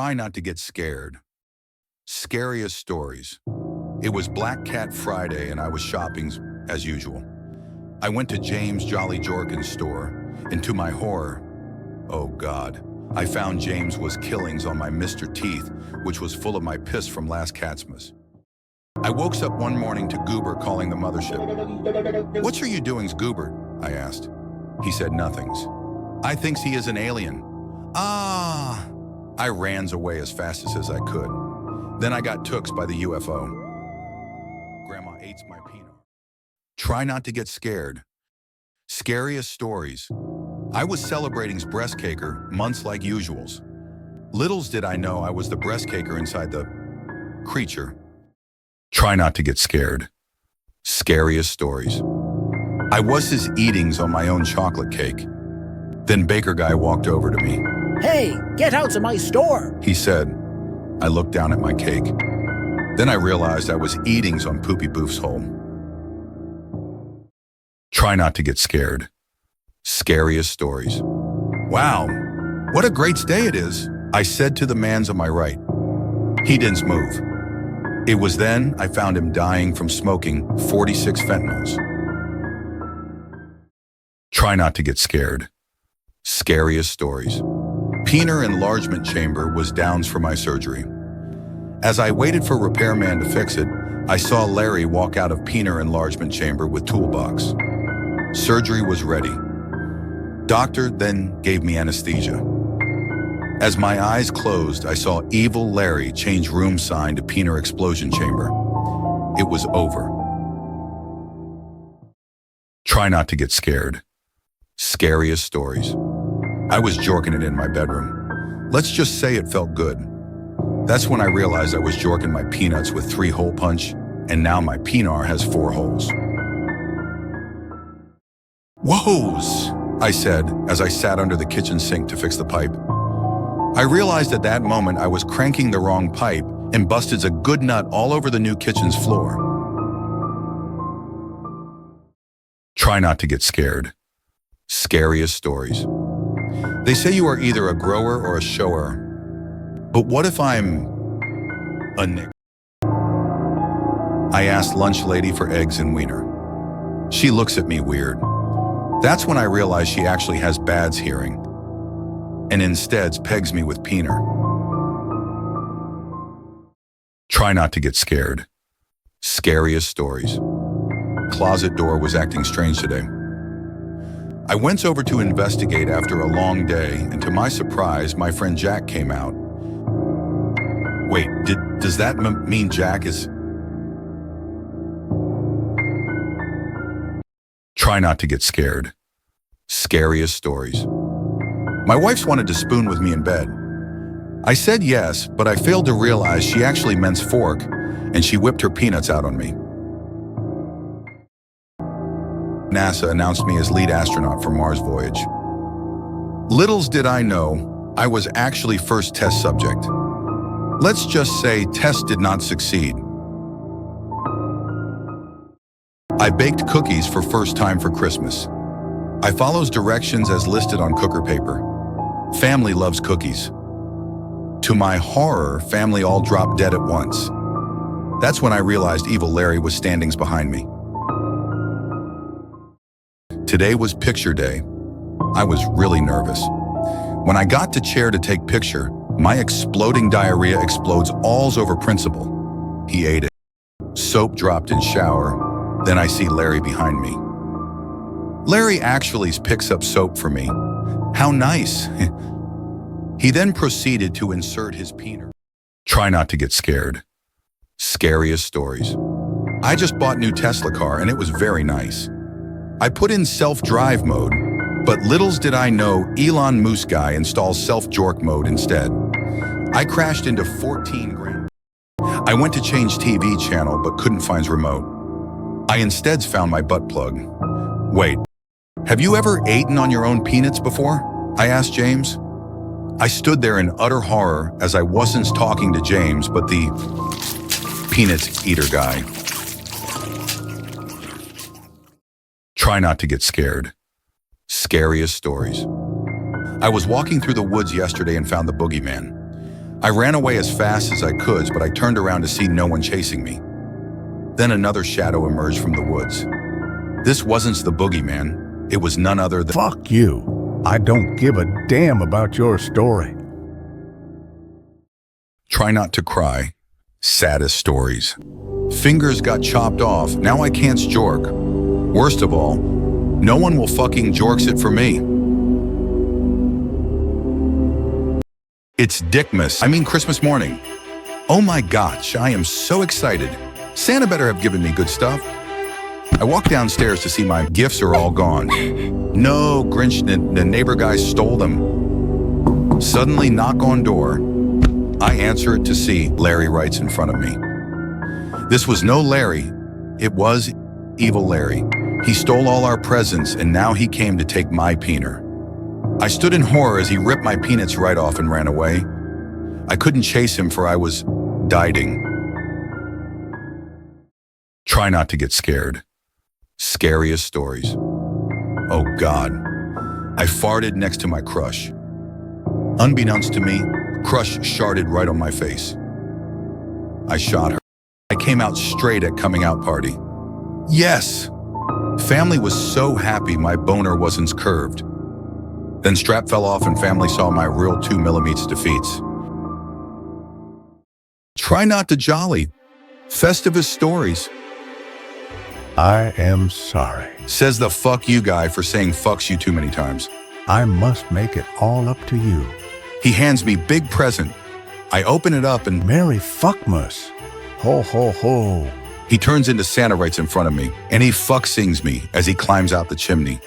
Try not to get scared. Scariest stories. It was Black Cat Friday and I was shopping as usual. I went to James Jolly Jorkin's store, and to my horror, oh God, I found James was killings on my Mr. Teeth, which was full of my piss from last catmas. I woke up one morning to Goober calling the mothership. "What's are you doings, Goober?" I asked. He said nothings. "I thinks he is an alien." "Ah!" I ran away as fast as I could. Then I got tooks by the UFO. Grandma ate my peanut. Try not to get scared. Scariest stories. I was celebrating's breast caker, months like usuals. Littles did I know I was the breast caker inside the creature. Try not to get scared. Scariest stories. I was his eatings on my own chocolate cake. Then baker guy walked over to me. "Hey, get out of my store," he said. I looked down at my cake. Then I realized I was eatings on Poopy Boof's hole. Try not to get scared. Scariest stories. "Wow, what a great day it is," I said to the man's on my right. He didn't move. It was then I found him dying from smoking 46 fentanyls. Try not to get scared. Scariest stories. Penile enlargement chamber was downs for my surgery. As I waited for repairman to fix it, I saw Larry walk out of penile enlargement chamber with toolbox. Surgery was ready. Doctor then gave me anesthesia. As my eyes closed, I saw evil Larry change room sign to penile explosion chamber. It was over. Try not to get scared. Scariest stories. I was jorking it in my bedroom. Let's just say it felt good. That's when I realized I was jorking my peanuts with 3 hole punch, and now my penar has 4 holes. "Whoas," I said as I sat under the kitchen sink to fix the pipe. I realized at that moment I was cranking the wrong pipe and busted a good nut all over the new kitchen's floor. Try not to get scared. Scariest stories. They say you are either a grower or a shower. But what if I'm a Nick? I asked lunch lady for eggs and wiener. She looks at me weird. That's when I realize she actually has bad hearing and instead pegs me with peener. Try not to get scared. Scariest stories. Closet door was acting strange today. I went over to investigate after a long day, and to my surprise, my friend Jack came out. Wait, does that mean Jack is... Try not to get scared. Scariest stories. My wife wanted to spoon with me in bed. I said yes, but I failed to realize she actually meant fork, and she whipped her peanuts out on me. NASA announced me as lead astronaut for Mars voyage. Littles did I know, I was actually first test subject. Let's just say test did not succeed. I baked cookies for first time for Christmas. I follows directions as listed on cooker paper. Family loves cookies. To my horror, family all dropped dead at once. That's when I realized evil Larry was standings behind me. Today was picture day. I was really nervous. When I got to chair to take picture, my exploding diarrhea explodes alls over principal. He ate it. Soap dropped in shower. Then I see Larry behind me. Larry actually picks up soap for me. How nice. He then proceeded to insert his peener. Try not to get scared. Scariest stories. I just bought new Tesla car and it was very nice. I put in self-drive mode, but littles did I know Elon Musk guy installs self-jork mode instead. I crashed into 14 grand. I went to change TV channel but couldn't find remote. I instead found my butt plug. Wait, have you ever eaten on your own peanuts before? I asked James. I stood there in utter horror as I wasn't talking to James but the peanuts eater guy. Try not to get scared. Scariest stories. I was walking through the woods yesterday and found the boogeyman. I ran away as fast as I could, but I turned around to see no one chasing me. Then another shadow emerged from the woods. This wasn't the boogeyman. It was none other than— Fuck you. I don't give a damn about your story. Try not to cry. Saddest stories. Fingers got chopped off. Now I can't jork. Worst of all, no one will fucking jorks it for me. It's Dickmas. I mean Christmas morning. Oh my gosh, I am so excited. Santa better have given me good stuff. I walk downstairs to see my gifts are all gone. No, Grinch, the neighbor guy stole them. Suddenly knock on door. I answer it to see Larry writes in front of me. This was no Larry. It was evil Larry. He stole all our presents and now he came to take my peener. I stood in horror as he ripped my peanuts right off and ran away. I couldn't chase him for I was dieting. Try not to get scared. Scariest stories. Oh God. I farted next to my crush. Unbeknownst to me, crush sharted right on my face. I shot her. I came out straight at coming out party. Yes! Family was so happy my boner wasn't curved. Then strap fell off and family saw my real 2mm defeats. Try not to jolly. Festivus stories. I am sorry. Says the fuck you guy for saying fucks you too many times. I must make it all up to you. He hands me big present. I open it up and Merry Fuckmas. Ho ho ho. he turns into Santa right in front of me and he fuck sings me as he climbs out the chimney.